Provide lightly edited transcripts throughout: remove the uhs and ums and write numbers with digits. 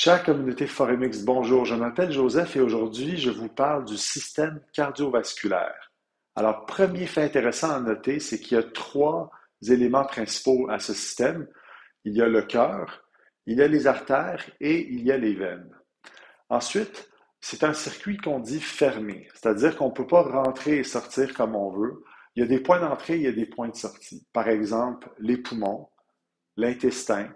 Chère communauté Forémix, bonjour. Je m'appelle Joseph et aujourd'hui, je vous parle du système cardiovasculaire. Alors, premier fait intéressant à noter, c'est qu'il y a trois éléments principaux à ce système. Il y a le cœur, il y a les artères et il y a les veines. Ensuite, c'est un circuit qu'on dit fermé, c'est-à-dire qu'on ne peut pas rentrer et sortir comme on veut. Il y a des points d'entrée, il y a des points de sortie. Par exemple, les poumons, l'intestin,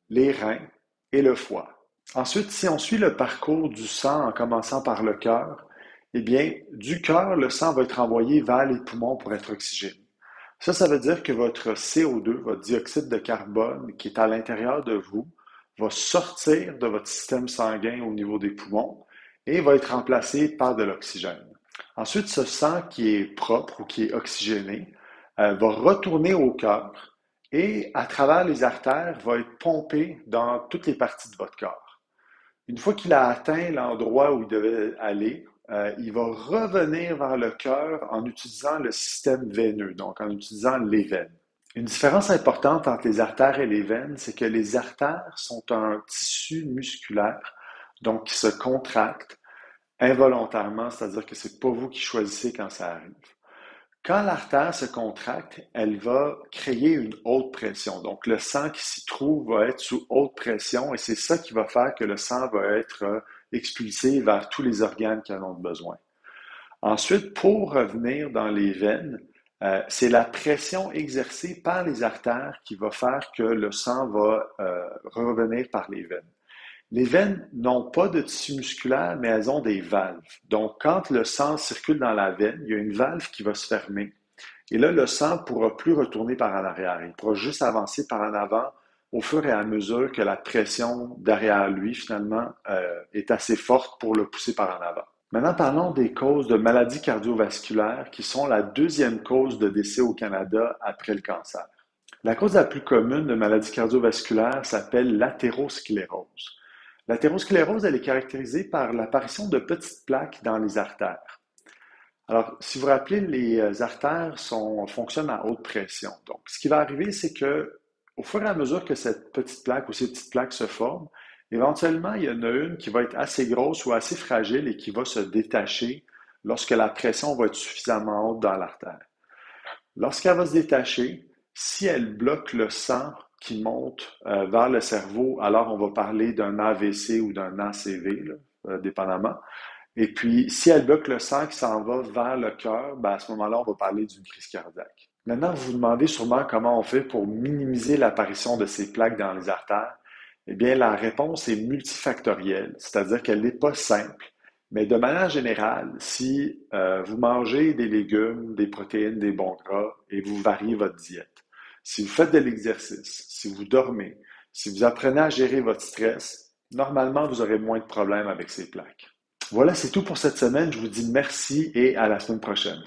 les reins et le foie. Ensuite, si on suit le parcours du sang en commençant par le cœur, eh bien, du cœur, le sang va être envoyé vers les poumons pour être oxygéné. Ça veut dire que votre CO2, votre dioxyde de carbone qui est à l'intérieur de vous, va sortir de votre système sanguin au niveau des poumons et va être remplacé par de l'oxygène. Ensuite, ce sang qui est propre ou qui est oxygéné va retourner au cœur et à travers les artères va être pompé dans toutes les parties de votre corps. Une fois qu'il a atteint l'endroit où il devait aller, il va revenir vers le cœur en utilisant le système veineux, donc en utilisant les veines. Une différence importante entre les artères et les veines, c'est que les artères sont un tissu musculaire, donc qui se contracte involontairement, c'est-à-dire que c'est pas vous qui choisissez quand ça arrive. Quand l'artère se contracte, elle va créer une haute pression. Donc, le sang qui s'y trouve va être sous haute pression et c'est ça qui va faire que le sang va être expulsé vers tous les organes qui en ont besoin. Ensuite, pour revenir dans les veines, c'est la pression exercée par les artères qui va faire que le sang va revenir par les veines. Les veines n'ont pas de tissu musculaire, mais elles ont des valves. Donc, quand le sang circule dans la veine, il y a une valve qui va se fermer. Et là, le sang ne pourra plus retourner par en arrière. Il pourra juste avancer par en avant au fur et à mesure que la pression derrière lui, finalement, est assez forte pour le pousser par en avant. Maintenant, parlons des causes de maladies cardiovasculaires qui sont la deuxième cause de décès au Canada après le cancer. La cause la plus commune de maladies cardiovasculaires s'appelle l'athérosclérose. L'athérosclérose, elle est caractérisée par l'apparition de petites plaques dans les artères. Alors, si vous vous rappelez, les artères fonctionnent à haute pression. Donc, ce qui va arriver, c'est que au fur et à mesure que cette petite plaque ou ces petites plaques se forment, éventuellement, il y en a une qui va être assez grosse ou assez fragile et qui va se détacher lorsque la pression va être suffisamment haute dans l'artère. Lorsqu'elle va se détacher, si elle bloque le sang qui monte vers le cerveau, alors on va parler d'un AVC ou d'un ACV, là, dépendamment. Et puis, si elle bloque le sang qui s'en va vers le cœur, ben à ce moment-là, on va parler d'une crise cardiaque. Maintenant, vous vous demandez sûrement comment on fait pour minimiser l'apparition de ces plaques dans les artères. Eh bien, la réponse est multifactorielle, c'est-à-dire qu'elle n'est pas simple. Mais de manière générale, si vous mangez des légumes, des protéines, des bons gras et vous variez votre diète, si vous faites de l'exercice, si vous dormez, si vous apprenez à gérer votre stress, normalement, vous aurez moins de problèmes avec ces plaques. Voilà, c'est tout pour cette semaine. Je vous dis merci et à la semaine prochaine.